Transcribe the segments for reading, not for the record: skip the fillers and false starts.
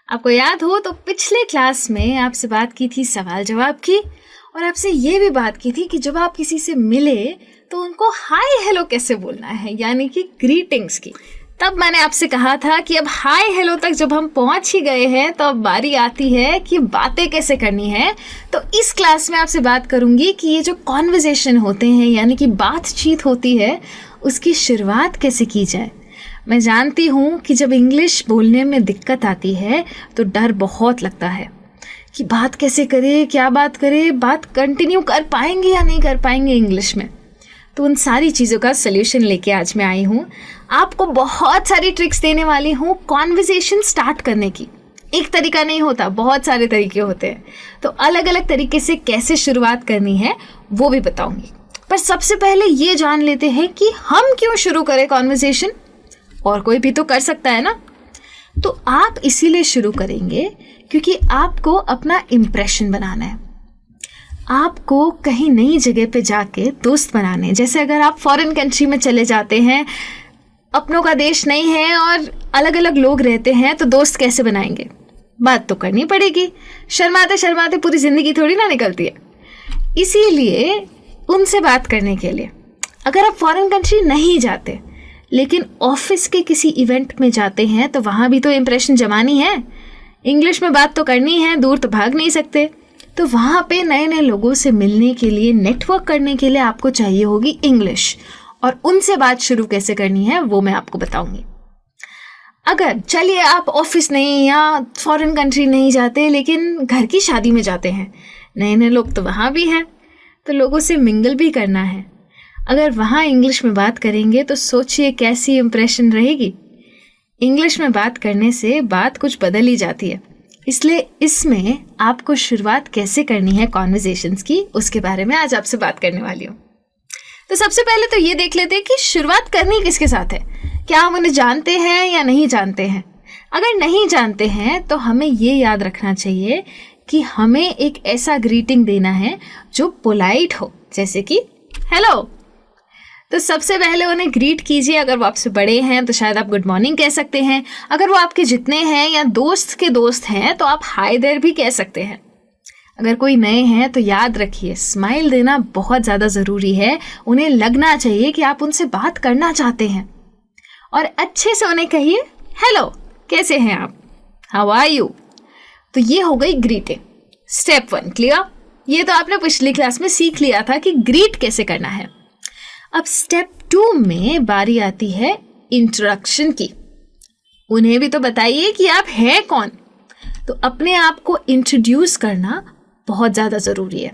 आपको याद हो तो पिछले क्लास में आपसे बात की थी सवाल जवाब की, और आपसे ये भी बात की थी कि जब आप किसी से मिले तो उनको हाय हेलो कैसे बोलना है, यानी कि ग्रीटिंग्स की। तब मैंने आपसे कहा था कि अब हाय हेलो तक जब हम पहुंच ही गए हैं तो अब बारी आती है कि बातें कैसे करनी है। तो इस क्लास में आपसे बात करूंगी कि ये जो कॉन्वर्सेशन होते हैं, यानी कि बातचीत होती है, उसकी शुरुआत कैसे की जाए। मैं जानती हूँ कि जब इंग्लिश बोलने में दिक्कत आती है तो डर बहुत लगता है कि बात कैसे करें, क्या बात करें, बात कंटिन्यू कर पाएंगे या नहीं कर पाएंगे इंग्लिश में। तो उन सारी चीज़ों का सल्यूशन लेके आज मैं आई हूँ। आपको बहुत सारी ट्रिक्स देने वाली हूँ कॉन्वर्सेशन स्टार्ट करने की। एक तरीका नहीं होता, बहुत सारे तरीके होते हैं। तो अलग अलग तरीके से कैसे शुरुआत करनी है वो भी बताऊंगी। पर सबसे पहले ये जान लेते हैं कि हम क्यों शुरू करें कॉन्वर्सेशन, और कोई भी तो कर सकता है ना। तो आप इसीलिए शुरू करेंगे क्योंकि आपको अपना इम्प्रेशन बनाना है, आपको कहीं नई जगह पे जाके दोस्त बनाने। जैसे अगर आप फॉरेन कंट्री में चले जाते हैं, अपनों का देश नहीं है और अलग अलग लोग रहते हैं, तो दोस्त कैसे बनाएंगे, बात तो करनी पड़ेगी। शर्माते शर्माते पूरी ज़िंदगी थोड़ी ना निकलती है। इसीलिए उनसे बात करने के लिए अगर आप फॉरेन कंट्री नहीं जाते लेकिन ऑफिस के किसी इवेंट में जाते हैं तो वहाँ भी तो इम्प्रेशन जमानी है, इंग्लिश में बात तो करनी है, दूर तो भाग नहीं सकते। तो वहाँ पे नए नए लोगों से मिलने के लिए, नेटवर्क करने के लिए आपको चाहिए होगी इंग्लिश, और उनसे बात शुरू कैसे करनी है वो मैं आपको बताऊंगी। अगर चलिए आप ऑफिस नहीं या फॉरेन कंट्री नहीं जाते लेकिन घर की शादी में जाते हैं, नए नए लोग तो वहाँ भी हैं, तो लोगों से मिंगल भी करना है। अगर वहाँ इंग्लिश में बात करेंगे तो सोचिए कैसी इम्प्रेशन रहेगी। इंग्लिश में बात करने से बात कुछ बदल ही जाती है। इसलिए इसमें आपको शुरुआत कैसे करनी है कॉन्वर्सेशंस की, उसके बारे में आज आपसे बात करने वाली हूँ। तो सबसे पहले तो ये देख लेते हैं कि शुरुआत करनी किसके साथ है। क्या हम उन्हें जानते हैं या नहीं जानते हैं। अगर नहीं जानते हैं तो हमें ये याद रखना चाहिए कि हमें एक ऐसा ग्रीटिंग देना है जो पोलाइट हो, जैसे कि हेलो। तो सबसे पहले उन्हें ग्रीट कीजिए। अगर वो आपसे बड़े हैं तो शायद आप गुड मॉर्निंग कह सकते हैं। अगर वो आपके जितने हैं या दोस्त के दोस्त हैं तो आप हाय देयर भी कह सकते हैं। अगर कोई नए हैं तो याद रखिए स्माइल देना बहुत ज़्यादा ज़रूरी है। उन्हें लगना चाहिए कि आप उनसे बात करना चाहते हैं, और अच्छे से उन्हें कहिए हेलो, कैसे हैं आप, हाउ आर यू। तो ये हो गई ग्रीटिंग, स्टेप 1 क्लियर। ये तो आपने पिछली क्लास में सीख लिया था कि ग्रीट कैसे करना है। अब स्टेप 2 में बारी आती है इंट्रोडक्शन की। उन्हें भी तो बताइए कि आप हैं कौन। तो अपने आप को इंट्रोड्यूस करना बहुत ज़्यादा ज़रूरी है।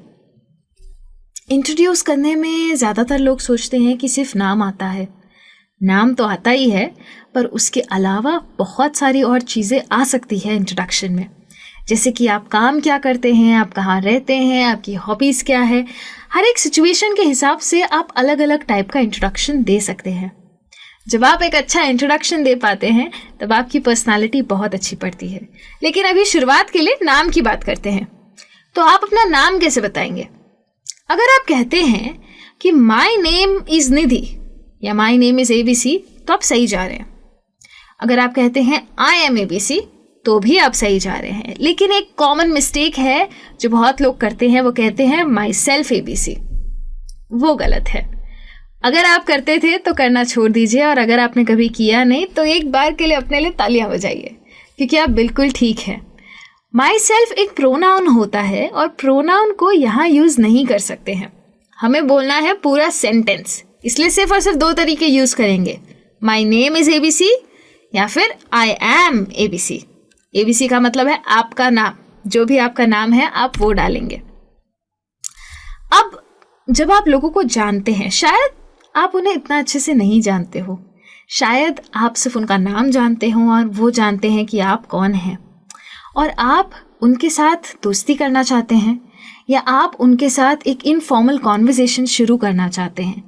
इंट्रोड्यूस करने में ज़्यादातर लोग सोचते हैं कि सिर्फ नाम आता है। नाम तो आता ही है, पर उसके अलावा बहुत सारी और चीज़ें आ सकती है इंट्रोडक्शन में। जैसे कि आप काम क्या करते हैं, आप कहाँ रहते हैं, आपकी हॉबीज़ क्या है। हर एक सिचुएशन के हिसाब से आप अलग अलग टाइप का इंट्रोडक्शन दे सकते हैं। जब आप एक अच्छा इंट्रोडक्शन दे पाते हैं तब आपकी पर्सनालिटी बहुत अच्छी पड़ती है। लेकिन अभी शुरुआत के लिए नाम की बात करते हैं। तो आप अपना नाम कैसे बताएंगे। अगर आप कहते हैं कि माई नेम इज़ निधि या माई नेम इज़ ABC, तो आप सही जा रहे हैं। अगर आप कहते हैं आई एम ABC, तो भी आप सही जा रहे हैं। लेकिन एक कॉमन मिस्टेक है जो बहुत लोग करते हैं, वो कहते हैं माई सेल्फ ABC। वो गलत है। अगर आप करते थे तो करना छोड़ दीजिए, और अगर आपने कभी किया नहीं तो एक बार के लिए अपने लिए तालियां बजाइए, क्योंकि आप बिल्कुल ठीक हैं। माई सेल्फ एक प्रोनाउन होता है और प्रोनाउन को यहाँ यूज़ नहीं कर सकते हैं। हमें बोलना है पूरा सेंटेंस, इसलिए सिर्फ और सिर्फ 2 तरीके यूज़ करेंगे, माई नेम इज़ ABC या फिर आई एम ABC। ABC का मतलब है आपका नाम, जो भी आपका नाम है आप वो डालेंगे। अब जब आप लोगों को जानते हैं, शायद आप उन्हें इतना अच्छे से नहीं जानते हो, शायद आप सिर्फ उनका नाम जानते हो और वो जानते हैं कि आप कौन हैं, और आप उनके साथ दोस्ती करना चाहते हैं या आप उनके साथ एक इनफॉर्मल कॉन्वर्सेशन शुरू करना चाहते हैं,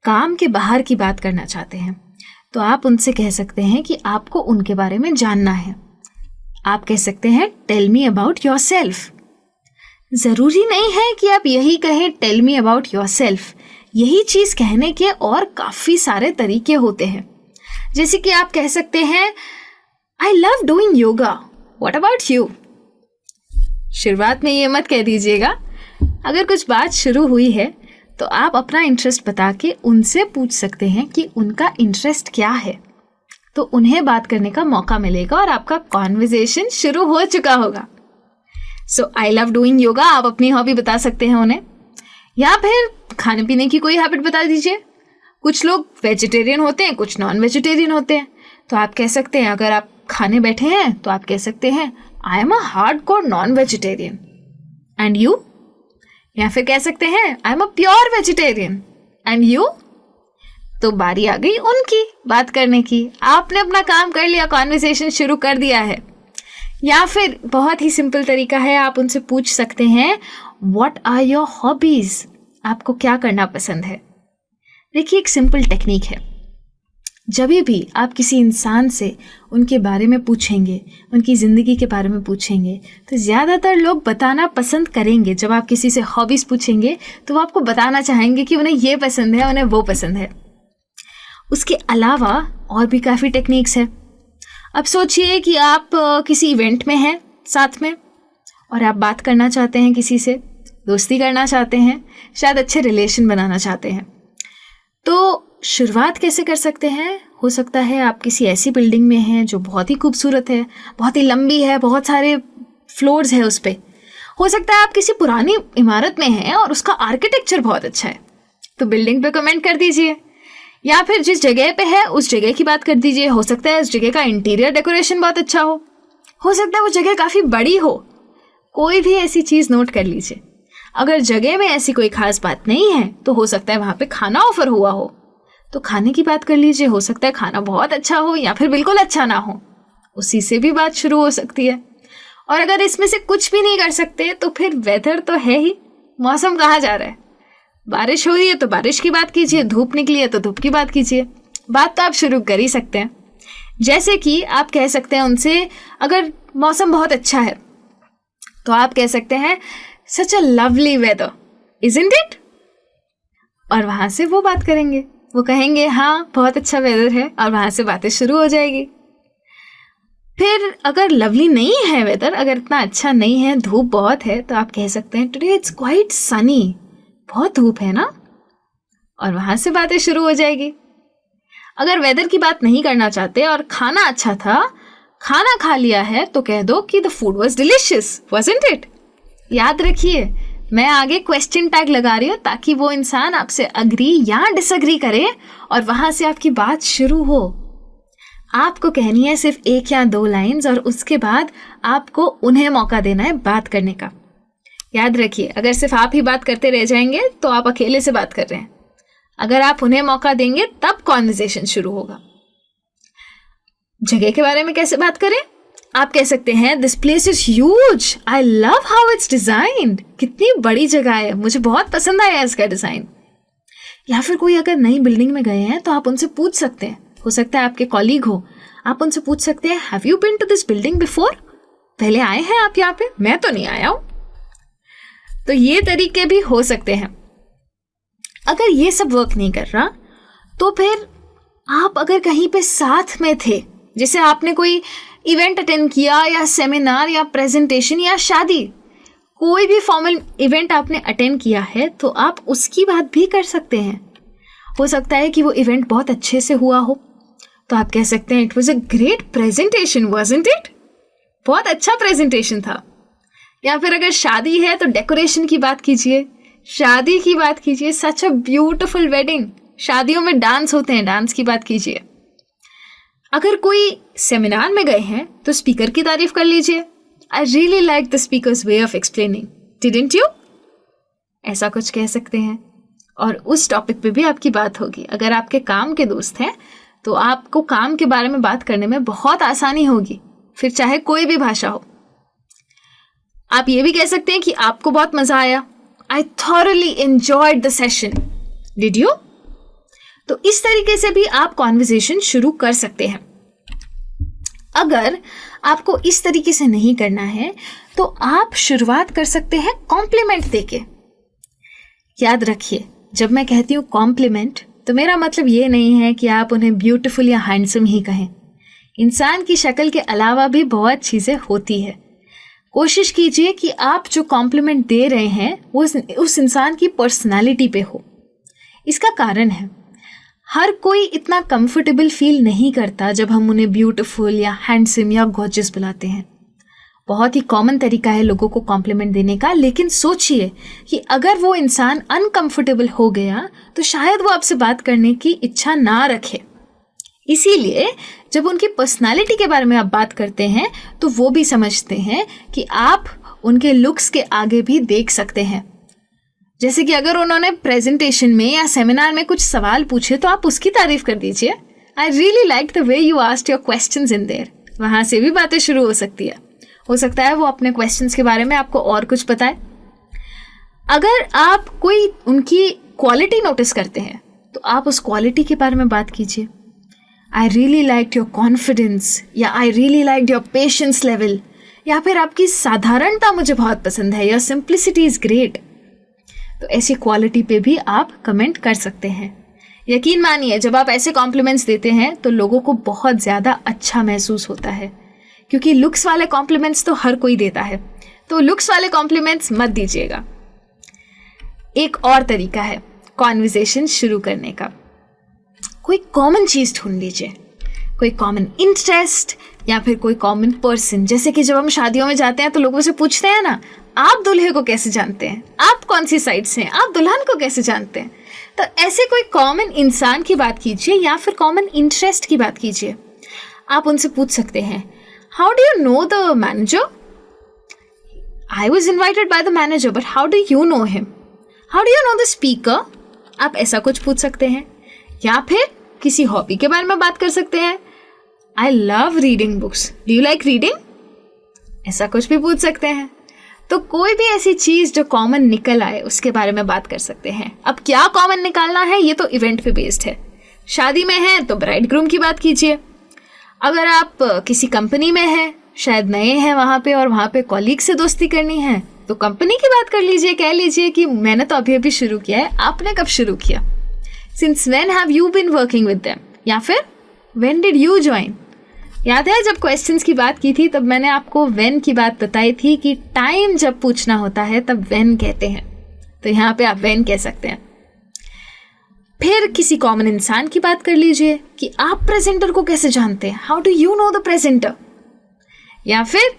काम के बाहर की बात करना चाहते हैं, तो आप उनसे कह सकते हैं कि आपको उनके बारे में जानना है। आप कह सकते हैं tell me about yourself. ज़रूरी नहीं है कि आप यही कहें tell me about yourself. यही चीज़ कहने के और काफ़ी सारे तरीके होते हैं। जैसे कि आप कह सकते हैं I love doing yoga, what about you? शुरुआत में ये मत कह दीजिएगा। अगर कुछ बात शुरू हुई है तो आप अपना इंटरेस्ट बता के उनसे पूछ सकते हैं कि उनका इंटरेस्ट क्या है, तो उन्हें बात करने का मौका मिलेगा और आपका कॉन्वर्जेशन शुरू हो चुका होगा। सो आई लव डूइंग योगा, आप अपनी हॉबी बता सकते हैं उन्हें, या फिर खाने पीने की कोई हैबिट बता दीजिए। कुछ लोग वेजिटेरियन होते हैं, कुछ नॉन वेजिटेरियन होते हैं, तो आप कह सकते हैं, अगर आप खाने बैठे हैं तो आप कह सकते हैं I am a hardcore non vegetarian and you, या फिर कह सकते हैं I am a pure vegetarian and you. तो बारी आ गई उनकी बात करने की, आपने अपना काम कर लिया, कॉन्वर्सेशन शुरू कर दिया है। या फिर बहुत ही सिंपल तरीका है, आप उनसे पूछ सकते हैं व्हाट आर योर हॉबीज, आपको क्या करना पसंद है। देखिए, एक सिंपल टेक्निक है, जब भी आप किसी इंसान से उनके बारे में पूछेंगे, उनकी ज़िंदगी के बारे में पूछेंगे, तो ज़्यादातर लोग बताना पसंद करेंगे। जब आप किसी से हॉबीज़ पूछेंगे तो वो आपको बताना चाहेंगे कि उन्हें ये पसंद है, उन्हें वो पसंद है। उसके अलावा और भी काफ़ी टेक्निक्स है। अब सोचिए कि आप किसी इवेंट में हैं साथ में और आप बात करना चाहते हैं किसी से, दोस्ती करना चाहते हैं, शायद अच्छे रिलेशन बनाना चाहते हैं। तो शुरुआत कैसे कर सकते हैं? हो सकता है आप किसी ऐसी बिल्डिंग में हैं जो बहुत ही खूबसूरत है, बहुत ही लंबी है, बहुत सारे फ्लोर्स है उस पर। हो सकता है आप किसी पुरानी इमारत में हैं और उसका आर्किटेक्चर बहुत अच्छा है, तो बिल्डिंग पे कमेंट कर दीजिए। या फिर जिस जगह पे है उस जगह की बात कर दीजिए। हो सकता है उस जगह का इंटीरियर डेकोरेशन बहुत अच्छा हो सकता है वो जगह काफ़ी बड़ी हो। कोई भी ऐसी चीज़ नोट कर लीजिए। अगर जगह में ऐसी कोई खास बात नहीं है तो हो सकता है वहाँ पे खाना ऑफर हुआ हो, तो खाने की बात कर लीजिए। हो सकता है खाना बहुत अच्छा हो या फिर बिल्कुल अच्छा ना हो, उसी से भी बात शुरू हो सकती है। और अगर इसमें से कुछ भी नहीं कर सकते तो फिर वेदर तो है ही, मौसम कहाँ जा रहा है। बारिश हो रही है तो बारिश की बात कीजिए, धूप निकली है तो धूप की बात कीजिए। बात तो आप शुरू कर ही सकते हैं। जैसे कि आप कह सकते हैं उनसे, अगर मौसम बहुत अच्छा है तो आप कह सकते हैं such a lovely weather isn't it, और वहाँ से वो बात करेंगे, वो कहेंगे हाँ बहुत अच्छा वेदर है, और वहाँ से बातें शुरू हो जाएगी। फिर अगर लवली नहीं है वेदर, अगर इतना अच्छा नहीं है, धूप बहुत है, तो आप कह सकते हैं टुडे इट्स क्वाइट सनी, बहुत धूप है ना, और वहाँ से बातें शुरू हो जाएगी। अगर वेदर की बात नहीं करना चाहते और खाना अच्छा था, खाना खा लिया है, तो कह दो कि the food was delicious wasn't it. याद रखिए, मैं आगे क्वेश्चन टैग लगा रही हूँ ताकि वो इंसान आपसे अग्री या डिसअग्री करे और वहाँ से आपकी बात शुरू हो। आपको कहनी है सिर्फ 1 या 2 लाइन्स, और उसके बाद आपको उन्हें मौका देना है बात करने का। याद रखिए, अगर सिर्फ आप ही बात करते रह जाएंगे तो आप अकेले से बात कर रहे हैं। अगर आप उन्हें मौका देंगे तब कॉन्वर्सेशन शुरू होगा। जगह के बारे में कैसे बात करें? आप कह सकते हैं this place is huge, I love how it's designed. कितनी बड़ी जगह है, मुझे बहुत पसंद आया इसका डिजाइन। या फिर कोई अगर नई बिल्डिंग में गए हैं तो आप उनसे पूछ सकते हैं, हो सकता है आपके कॉलीग हो, आप उनसे पूछ सकते हैं have you been to this building before, पहले आए हैं आप यहाँ पे? मैं तो नहीं आया हूं। तो ये तरीके भी हो सकते हैं। अगर ये सब वर्क नहीं कर रहा तो फिर आप अगर कहीं पे साथ में थे, जैसे आपने कोई इवेंट अटेंड किया या सेमिनार या प्रेजेंटेशन या शादी, कोई भी फॉर्मल इवेंट आपने अटेंड किया है, तो आप उसकी बात भी कर सकते हैं। हो सकता है कि वो इवेंट बहुत अच्छे से हुआ हो, तो आप कह सकते हैं it was a great presentation wasn't it, बहुत अच्छा प्रेजेंटेशन था। या फिर अगर शादी है तो डेकोरेशन की बात कीजिए, शादी की बात कीजिए, सच अ ब्यूटिफुल वेडिंग, शादियों में डांस होते हैं, डांस की बात कीजिए। अगर कोई सेमिनार में गए हैं तो स्पीकर की तारीफ कर लीजिए, आई really like the speakers way of explaining, didn't you, ऐसा कुछ कह सकते हैं। और उस टॉपिक पे भी आपकी बात होगी। अगर आपके काम के दोस्त हैं तो आपको काम के बारे में बात करने में बहुत आसानी होगी, फिर चाहे कोई भी भाषा हो। आप ये भी कह सकते हैं कि आपको बहुत मजा आया, I thoroughly enjoyed the session, did you. तो इस तरीके से भी आप कॉन्वर्सेशन शुरू कर सकते हैं। अगर आपको इस तरीके से नहीं करना है तो आप शुरुआत कर सकते हैं कॉम्प्लीमेंट देके। याद रखिए, जब मैं कहती हूँ कॉम्प्लीमेंट तो मेरा मतलब ये नहीं है कि आप उन्हें ब्यूटीफुल या हैंडसम ही कहें, इंसान की शक्ल के अलावा भी बहुत चीज़ें होती है। कोशिश कीजिए कि आप जो कॉम्प्लीमेंट दे रहे हैं वो उस इंसान की पर्सनालिटी पे हो। इसका कारण है, हर कोई इतना कंफर्टेबल फील नहीं करता जब हम उन्हें ब्यूटीफुल या हैंडसम या गॉर्जियस बुलाते हैं। बहुत ही कॉमन तरीका है लोगों को कॉम्प्लीमेंट देने का, लेकिन सोचिए कि अगर वो इंसान अनकंफर्टेबल हो गया तो शायद वो आपसे बात करने की इच्छा ना रखे। इसीलिए जब उनकी पर्सनालिटी के बारे में आप बात करते हैं तो वो भी समझते हैं कि आप उनके लुक्स के आगे भी देख सकते हैं। जैसे कि अगर उन्होंने प्रेजेंटेशन में या सेमिनार में कुछ सवाल पूछे तो आप उसकी तारीफ कर दीजिए। आई really like the way you asked your questions in their. वहाँ से भी बातें शुरू हो सकती है। हो सकता है वो अपने क्वेश्चंस के बारे में आपको और कुछ बताए। अगर आप कोई उनकी क्वालिटी नोटिस करते हैं तो आप उस क्वालिटी के बारे में बात कीजिए। I really like your confidence, या I really like your patience level, या फिर आपकी साधारणता मुझे बहुत पसंद है, योर सिंप्लिसिटी इज़ ग्रेट। तो ऐसी क्वालिटी पे भी आप कमेंट कर सकते हैं। यकीन मानिए जब आप ऐसे कॉम्प्लीमेंट्स देते हैं तो लोगों को बहुत ज़्यादा अच्छा महसूस होता है, क्योंकि लुक्स वाले कॉम्प्लीमेंट्स तो हर कोई देता है, तो लुक्स वाले कॉम्प्लीमेंट्स मत दीजिएगा। एक और तरीका है कॉन्वर्सेशन शुरू करने का। कोई कॉमन चीज़ ढूंढ लीजिए, कोई कॉमन इंटरेस्ट या फिर कोई कॉमन पर्सन। जैसे कि जब हम शादियों में जाते हैं तो लोगों से पूछते हैं ना, आप दूल्हे को कैसे जानते हैं, आप कौन सी साइड से हैं, आप दुल्हन को कैसे जानते हैं। तो ऐसे कोई कॉमन इंसान की बात कीजिए या फिर कॉमन इंटरेस्ट की बात कीजिए। आप उनसे पूछ सकते हैं, how do you know the manager? I was invited by the manager, but how do you know him? How do you know the speaker? आप ऐसा कुछ पूछ सकते हैं। या फिर किसी हॉबी के बारे में बात कर सकते हैं। I love reading books, do you like reading? ऐसा कुछ भी पूछ सकते हैं। तो कोई भी ऐसी चीज़ जो कॉमन निकल आए उसके बारे में बात कर सकते हैं। अब क्या कॉमन निकालना है ये तो इवेंट पे बेस्ड है। शादी में है तो ब्राइड ग्रूम की बात कीजिए। अगर आप किसी कंपनी में हैं, शायद नए हैं वहाँ पे और वहाँ पे कॉलीग से दोस्ती करनी है, तो कंपनी की बात कर लीजिए। कह लीजिए कि मैंने तो अभी अभी शुरू किया है, आपने कब शुरू किया? Since when have you been working with them? या फिर व्हेन डिड यू ज्वाइन? याद है जब क्वेश्चंस की बात की थी तब मैंने आपको व्हेन की बात बताई थी कि टाइम जब पूछना होता है तब व्हेन कहते हैं, तो यहाँ पे आप व्हेन कह सकते हैं। फिर किसी कॉमन इंसान की बात कर लीजिए कि आप प्रेजेंटर को कैसे जानते हैं, how do you know the presenter? या फिर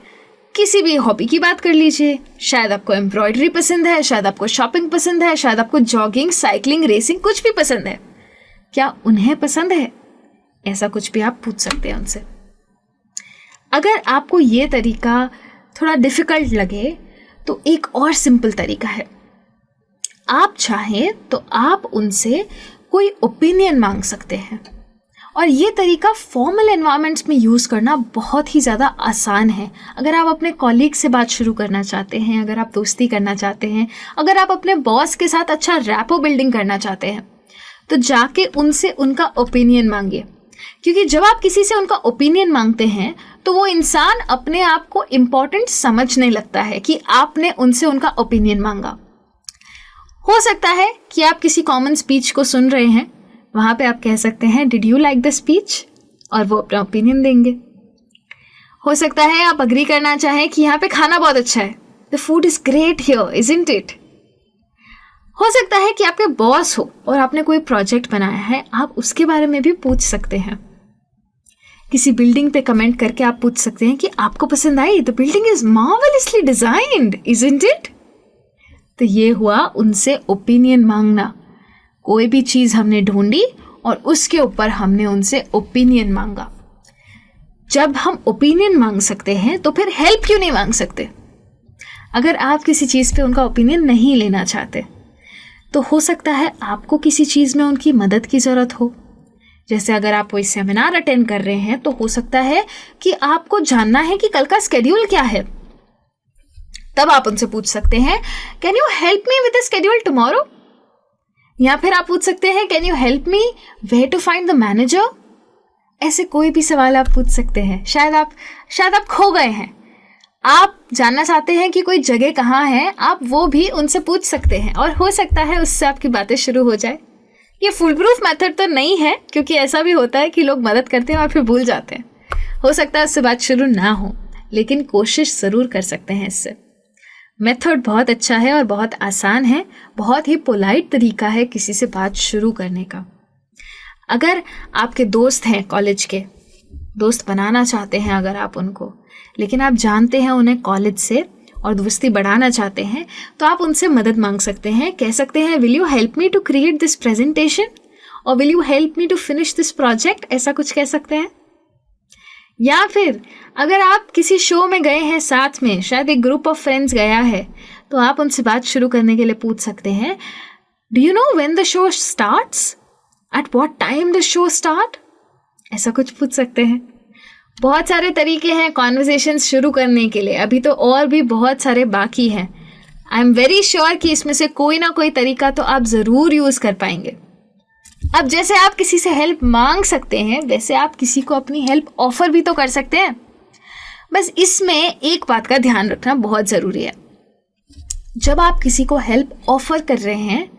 किसी भी हॉबी की बात कर लीजिए। शायद आपको एम्ब्रॉयडरी पसंद है, शायद आपको शॉपिंग पसंद है, शायद आपको जॉगिंग, साइकिलिंग, रेसिंग कुछ भी पसंद है। क्या उन्हें पसंद है? ऐसा कुछ भी आप पूछ सकते हैं उनसे। अगर आपको ये तरीका थोड़ा डिफ़िकल्ट लगे तो एक और सिंपल तरीका है। आप चाहें तो आप उनसे कोई ओपिनियन मांग सकते हैं, और ये तरीका फॉर्मल एनवायरनमेंट्स में यूज़ करना बहुत ही ज़्यादा आसान है। अगर आप अपने कॉलीग से बात शुरू करना चाहते हैं, अगर आप दोस्ती करना चाहते हैं, अगर आप अपने बॉस के साथ अच्छा रैपो बिल्डिंग करना चाहते हैं, तो जाके उनसे उनका ओपिनियन मांगिए। क्योंकि जब आप किसी से उनका ओपिनियन मांगते हैं तो वो इंसान अपने आप को इम्पॉर्टेंट समझने लगता है कि आपने उनसे उनका ओपिनियन मांगा। हो सकता है कि आप किसी कॉमन स्पीच को सुन रहे हैं, वहाँ पे आप कह सकते हैं did you like the speech, और वो अपना ओपिनियन देंगे। हो सकता है आप अग्री करना चाहें कि यहाँ पे खाना बहुत अच्छा है, the food is great here isn't it. हो सकता है कि आपके बॉस हो और आपने कोई प्रोजेक्ट बनाया है, आप उसके बारे में भी पूछ सकते हैं। किसी बिल्डिंग पे कमेंट करके आप पूछ सकते हैं कि आपको पसंद आई, the building is marvellously designed isn't it. तो ये हुआ उनसे ओपिनियन मांगना। कोई भी चीज़ हमने ढूंढी और उसके ऊपर हमने उनसे ओपिनियन मांगा। जब हम ओपिनियन मांग सकते हैं तो फिर हेल्प क्यों नहीं मांग सकते? अगर आप किसी चीज़ पे उनका ओपिनियन नहीं लेना चाहते तो हो सकता है आपको किसी चीज़ में उनकी मदद की ज़रूरत हो। जैसे अगर आप कोई सेमिनार अटेंड कर रहे हैं तो हो सकता है कि आपको जानना है कि कल का स्केड्यूल क्या है। तब आप उनसे पूछ सकते हैं can you help me with the schedule tomorrow? या फिर आप पूछ सकते हैं can you help me where to find the manager? ऐसे कोई भी सवाल आप पूछ सकते हैं। शायद आप खो गए हैं, आप जानना चाहते हैं कि कोई जगह कहाँ है, आप वो भी उनसे पूछ सकते हैं और हो सकता है उससे आपकी बातें शुरू हो जाए। ये फुल प्रूफ मेथड तो नहीं है, क्योंकि ऐसा भी होता है कि लोग मदद करते हैं और फिर भूल जाते हैं, हो सकता है उससे बात शुरू ना हो, लेकिन कोशिश ज़रूर कर सकते हैं इससे। मेथड बहुत अच्छा है और बहुत आसान है, बहुत ही पोलाइट तरीका है किसी से बात शुरू करने का। अगर आपके दोस्त हैं, कॉलेज के दोस्त बनाना चाहते हैं अगर आप उनको, लेकिन आप जानते हैं उन्हें कॉलेज से और दोस्ती बढ़ाना चाहते हैं, तो आप उनसे मदद मांग सकते हैं। कह सकते हैं, will you help me to create this presentation और will you help me to finish this project, ऐसा कुछ कह सकते हैं। या फिर अगर आप किसी शो में गए हैं साथ में, शायद एक ग्रुप ऑफ फ्रेंड्स गया है, तो आप उनसे बात शुरू करने के लिए पूछ सकते हैं, do you know when the show starts, at what time the show start, ऐसा कुछ पूछ सकते हैं। बहुत सारे तरीके हैं कॉन्वर्सेशन शुरू करने के लिए, अभी तो और भी बहुत सारे बाकी हैं। आई एम वेरी श्योर कि इसमें से कोई ना कोई तरीका तो आप ज़रूर यूज़ कर पाएंगे। अब जैसे आप किसी से हेल्प मांग सकते हैं, वैसे आप किसी को अपनी हेल्प ऑफर भी तो कर सकते हैं। बस इसमें एक बात का ध्यान रखना बहुत ज़रूरी है। जब आप किसी को हेल्प ऑफर कर रहे हैं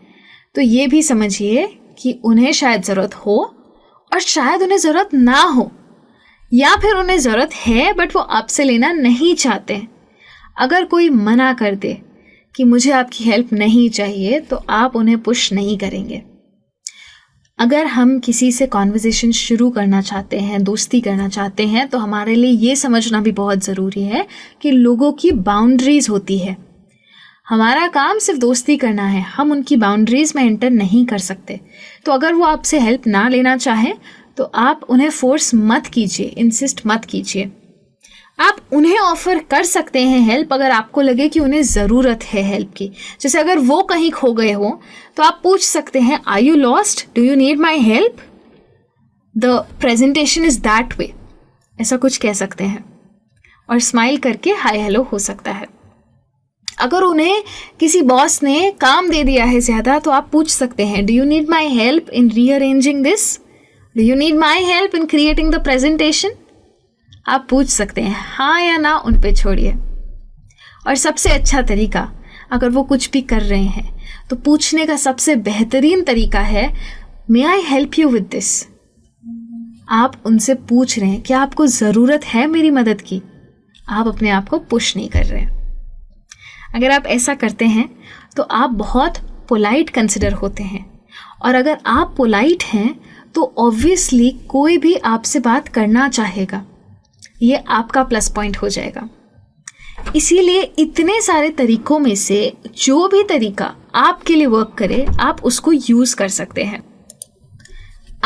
तो ये भी समझिए कि उन्हें शायद ज़रूरत हो और शायद उन्हें ज़रूरत ना हो, या फिर उन्हें ज़रूरत है बट वो आपसे लेना नहीं चाहते। अगर कोई मना कर दे कि मुझे आपकी हेल्प नहीं चाहिए, तो आप उन्हें पुश नहीं करेंगे। अगर हम किसी से कॉन्वर्सेशन शुरू करना चाहते हैं, दोस्ती करना चाहते हैं, तो हमारे लिए ये समझना भी बहुत ज़रूरी है कि लोगों की बाउंड्रीज़ होती है। हमारा काम सिर्फ दोस्ती करना है, हम उनकी बाउंड्रीज़ में एंटर नहीं कर सकते। तो अगर वो आपसे हेल्प ना लेना चाहें तो आप उन्हें फोर्स मत कीजिए, इंसिस्ट मत कीजिए। आप उन्हें ऑफर कर सकते हैं हेल्प अगर आपको लगे कि उन्हें ज़रूरत है हेल्प की। जैसे अगर वो कहीं खो गए हो तो आप पूछ सकते हैं, are you lost, do you need my help, the presentation is that way, ऐसा कुछ कह सकते हैं और स्माइल करके हाय हेलो हो सकता है। अगर उन्हें किसी बॉस ने काम दे दिया है ज़्यादा, तो आप पूछ सकते हैं, do you need my help in rearranging this, do you need my help in creating the presentation. आप पूछ सकते हैं, हाँ या ना उन पे छोड़िए। और सबसे अच्छा तरीका, अगर वो कुछ भी कर रहे हैं तो पूछने का सबसे बेहतरीन तरीका है, may I help you with this. आप उनसे पूछ रहे हैं, क्या आपको ज़रूरत है मेरी मदद की, आप अपने आप को पुश नहीं कर रहे हैं। अगर आप ऐसा करते हैं तो आप बहुत पोलाइट कंसिडर होते हैं, और अगर आप पोलाइट हैं तो ऑब्वियसली कोई भी आपसे बात करना चाहेगा, ये आपका प्लस पॉइंट हो जाएगा। इसीलिए इतने सारे तरीकों में से जो भी तरीका आपके लिए वर्क करे, आप उसको यूज़ कर सकते हैं।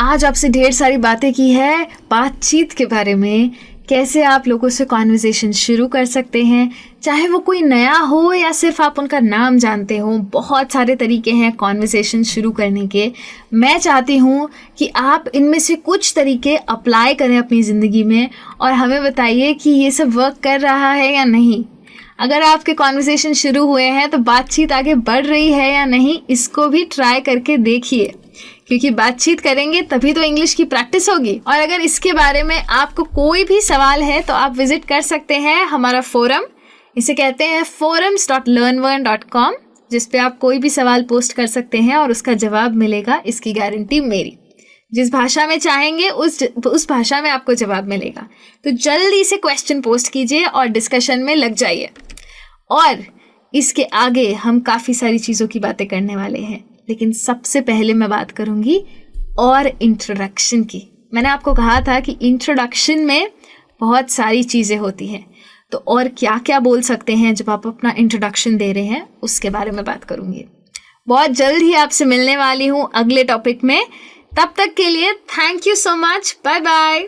आज आपसे ढेर सारी बातें की है बातचीत के बारे में, कैसे आप लोगों से कॉन्वर्सेशन शुरू कर सकते हैं, चाहे वो कोई नया हो या सिर्फ आप उनका नाम जानते हो। बहुत सारे तरीके हैं कॉन्वर्सेशन शुरू करने के। मैं चाहती हूँ कि आप इनमें से कुछ तरीके अप्लाई करें अपनी ज़िंदगी में और हमें बताइए कि ये सब वर्क कर रहा है या नहीं। अगर आपके कॉन्वर्सेशन शुरू हुए हैं तो बातचीत आगे बढ़ रही है या नहीं, इसको भी ट्राई करके देखिए, क्योंकि बातचीत करेंगे तभी तो इंग्लिश की प्रैक्टिस होगी। और अगर इसके बारे में आपको कोई भी सवाल है तो आप विजिट कर सकते हैं हमारा फोरम, इसे कहते हैं forums.learnlearn.com, जिस पे आप कोई भी सवाल पोस्ट कर सकते हैं और उसका जवाब मिलेगा, इसकी गारंटी मेरी। जिस भाषा में चाहेंगे उस भाषा में आपको जवाब मिलेगा। तो जल्दी से क्वेश्चन पोस्ट कीजिए और डिस्कशन में लग जाइए। और इसके आगे हम काफ़ी सारी चीज़ों की बातें करने वाले हैं, लेकिन सबसे पहले मैं बात करूंगी और इंट्रोडक्शन की। मैंने आपको कहा था कि इंट्रोडक्शन में बहुत सारी चीज़ें होती हैं, तो और क्या क्या बोल सकते हैं जब आप अपना इंट्रोडक्शन दे रहे हैं, उसके बारे में बात करूंगी। बहुत जल्द ही आपसे मिलने वाली हूँ अगले टॉपिक में। तब तक के लिए thank you so much, bye bye.